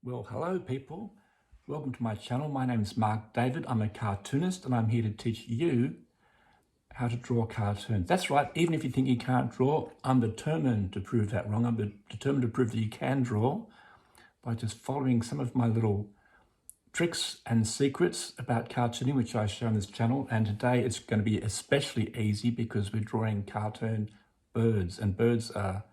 Well, hello people. Welcome to my channel. My name is Mark David. I'm a cartoonist and I'm here to teach you how to draw cartoons. That's right, even if you think you can't draw, I'm determined to prove that wrong. I'm determined to prove that you can draw by just following some of my little tricks and secrets about cartooning, which I show on this channel. And today it's going to be especially easy because we're drawing cartoon birds, and birds are,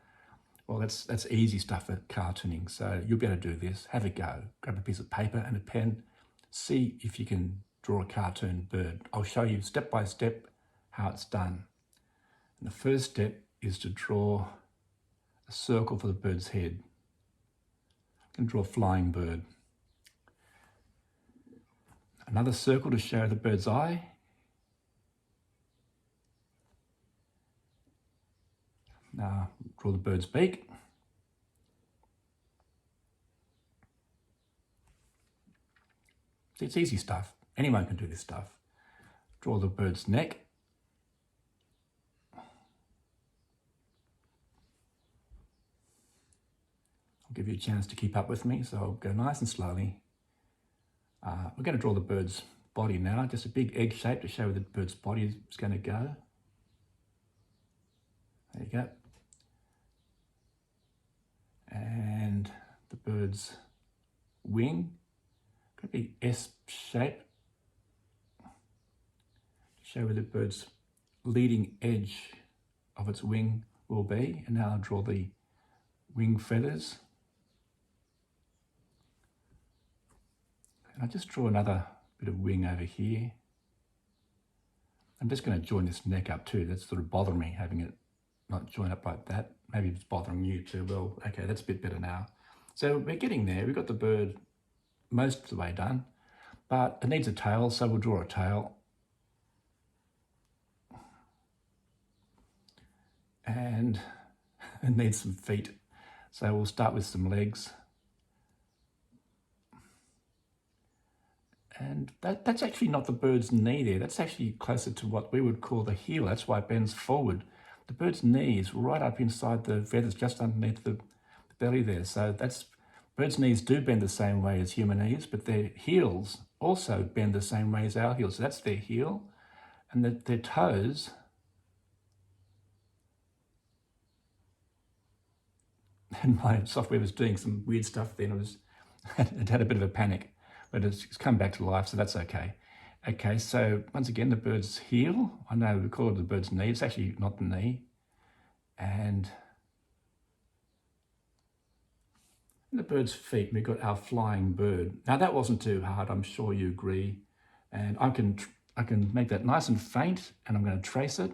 well, that's easy stuff for cartooning. So you'll be able to do this. Have a go. Grab a piece of paper and a pen. See if you can draw a cartoon bird. I'll show you step by step how it's done. And the first step is to draw a circle for the bird's head. You can draw a flying bird. Another circle to show the bird's eye. Now draw the bird's beak. It's easy stuff. Anyone can do this stuff. Draw the bird's neck. I'll give you a chance to keep up with me, so I'll go nice and slowly. We're going to draw the bird's body now, just a big egg shape to show where the bird's body is going to go. There you go. And the bird's wing, could be S shape to show where the bird's leading edge of its wing will be. And now I'll draw the wing feathers. And I'll just draw another bit of wing over here. I'm just going to join this neck up too. That's sort of bothering me, having it not join up like that. Maybe it's bothering you too. Well, okay, that's a bit better now. So we're getting there. We've got the bird most of the way done, but it needs a tail, so we'll draw a tail. And it needs some feet. So we'll start with some legs. And that's actually not the bird's knee there. That's actually closer to what we would call the heel. That's why it bends forward. The bird's knee is right up inside the feathers, just underneath the belly there. So birds' knees do bend the same way as human knees, but their heels also bend the same way as our heels. So that's their heel. And their toes, and my software was doing some weird stuff then. It had a bit of a panic, but it's come back to life, so that's okay. Okay, so once again, the bird's heel. I know we call it the bird's knee. It's actually not the knee. And the bird's feet, we've got our flying bird. Now that wasn't too hard, I'm sure you agree. And I can make that nice and faint, and I'm going to trace it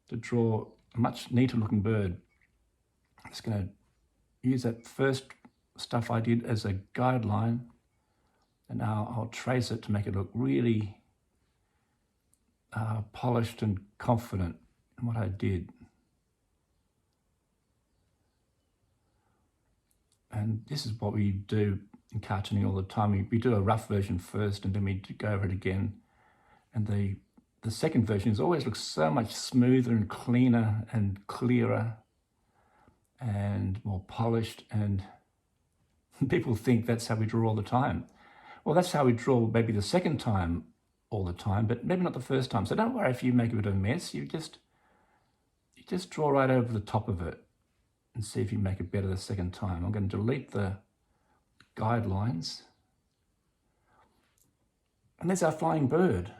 to draw a much neater looking bird. I'm just going to use that first stuff I did as a guideline. And now I'll trace it to make it look really polished and confident in what I did. And this is what we do in cartooning all the time. We do a rough version first, and then we go over it again. And the second version always looks so much smoother and cleaner and clearer and more polished. And people think that's how we draw all the time. Well, that's how we draw maybe the second time all the time, but maybe not the first time. So don't worry if you make a bit of a mess. You just draw right over the top of it and see if you make it better the second time. I'm going to delete the guidelines. And there's our flying bird.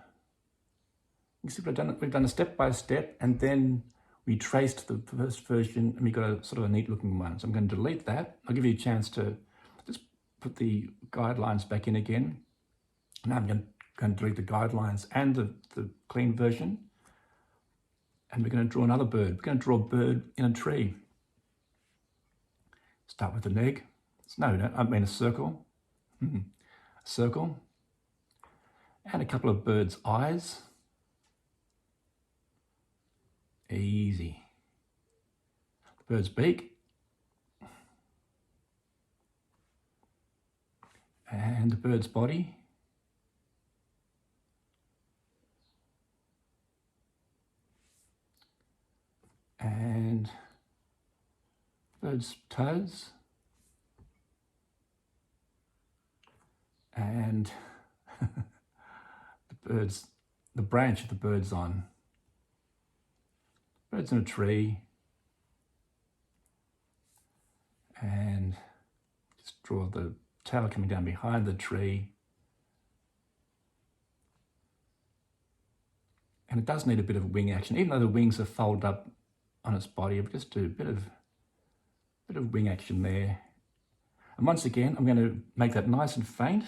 You see we've done a step by step, and then we traced the first version, and we got a sort of a neat looking one. So I'm going to delete that. I'll give you a chance to just put the guidelines back in again. Now I'm going to delete the guidelines and the clean version. And we're going to draw another bird. We're going to draw a bird in a tree. Start with an egg. No, I mean a circle. A circle. And a couple of bird's eyes. Easy. The bird's beak. And the bird's body. And bird's toes. and the branch the bird's on. Bird's in a tree, and just draw the tail coming down behind the tree. And it does need a bit of wing action, even though the wings are folded up on its body. I'll just do a bit of wing action there. And once again, I'm going to make that nice and faint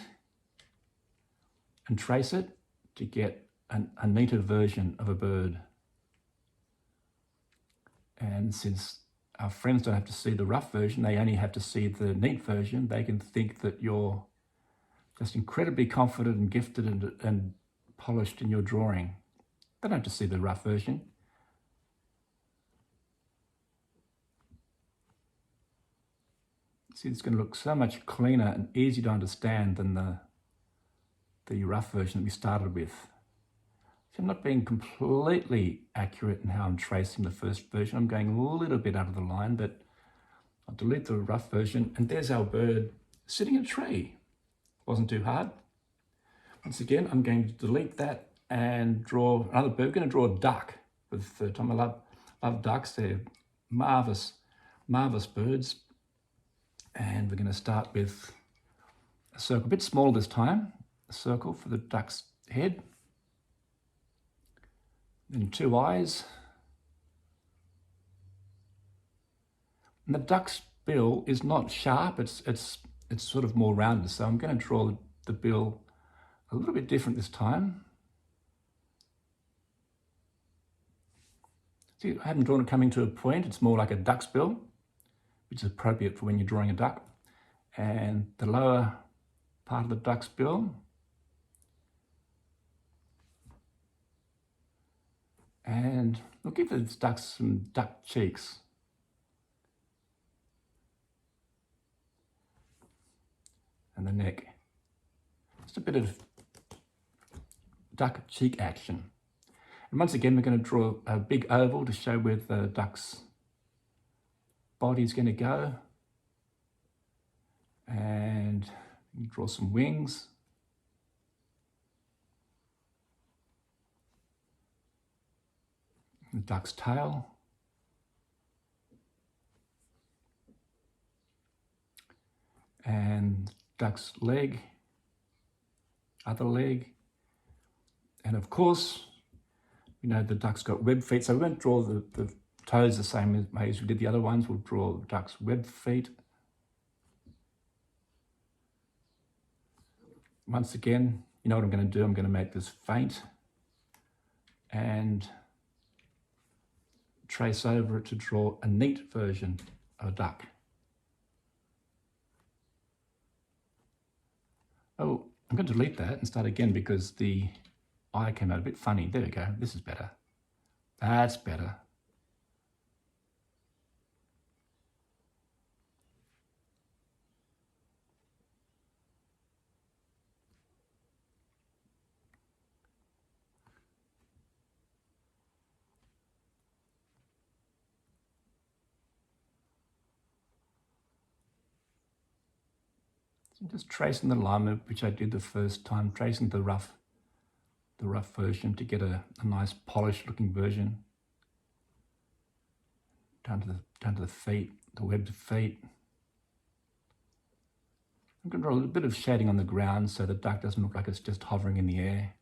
and trace it to get a neater version of a bird. And since our friends don't have to see the rough version, they only have to see the neat version, they can think that you're just incredibly confident and gifted and polished in your drawing. They don't have to see the rough version. See, it's going to look so much cleaner and easier to understand than the rough version that we started with. So I'm not being completely accurate in how I'm tracing the first version. I'm going a little bit out of the line, but I'll delete the rough version. And there's our bird sitting in a tree. Wasn't too hard. Once again, I'm going to delete that and draw another bird. We're going to draw a duck for the third time. I love ducks. They're marvelous birds. And we're going to start with a circle, a bit smaller this time, a circle for the duck's head. Then 2 eyes. And the duck's bill is not sharp, it's sort of more rounded. So I'm going to draw the bill a little bit different this time. See, I haven't drawn it coming to a point, it's more like a duck's bill, which is appropriate for when you're drawing a duck. And the lower part of the duck's bill. And we'll give the ducks some duck cheeks. And the neck. Just a bit of duck cheek action. And once again, we're going to draw a big oval to show where the duck's body is going to go. And draw some wings. The duck's tail. And duck's leg, other leg. And of course, we know the duck's got web feet, so we won't draw the toes the same way as we did the other ones. We'll draw the duck's web feet. Once again, you know what I'm going to do? I'm going to make this faint and trace over it to draw a neat version of a duck. Oh, I'm going to delete that and start again because the eye came out a bit funny. There we go. This is better. That's better. So just tracing the line, which I did the first time, tracing the rough version to get a nice polished looking version. Down to the feet, the webbed feet. I'm going to draw a little bit of shading on the ground so the duck doesn't look like it's just hovering in the air.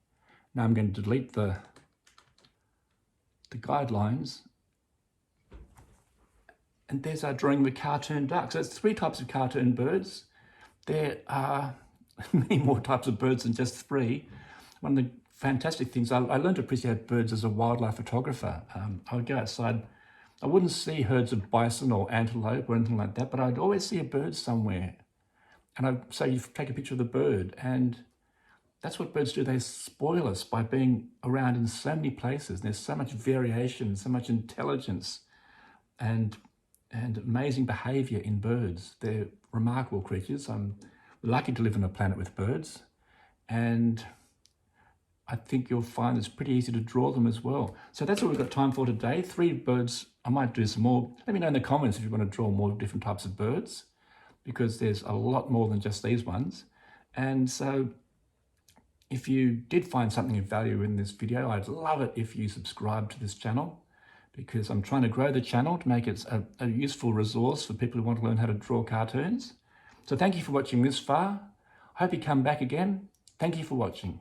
Now I'm going to delete the guidelines. And there's our drawing of a cartoon duck. So there's 3 types of cartoon birds. There are many more types of birds than just 3. One of the fantastic things, I learned to appreciate birds as a wildlife photographer. I would go outside, I wouldn't see herds of bison or antelope or anything like that, but I'd always see a bird somewhere. And I'd say, you take a picture of the bird, and that's what birds do. They spoil us by being around in so many places. There's so much variation, so much intelligence, and amazing behavior in birds. They're remarkable creatures. I'm lucky to live on a planet with birds, and I think you'll find it's pretty easy to draw them as well. So that's what we've got time for today. 3 birds. I might do some more. Let me know in the comments if you want to draw more different types of birds, because there's a lot more than just these ones. And so if you did find something of value in this video, I'd love it if you subscribe to this channel, because I'm trying to grow the channel to make it a useful resource for people who want to learn how to draw cartoons. So thank you for watching this far. I hope you come back again. Thank you for watching.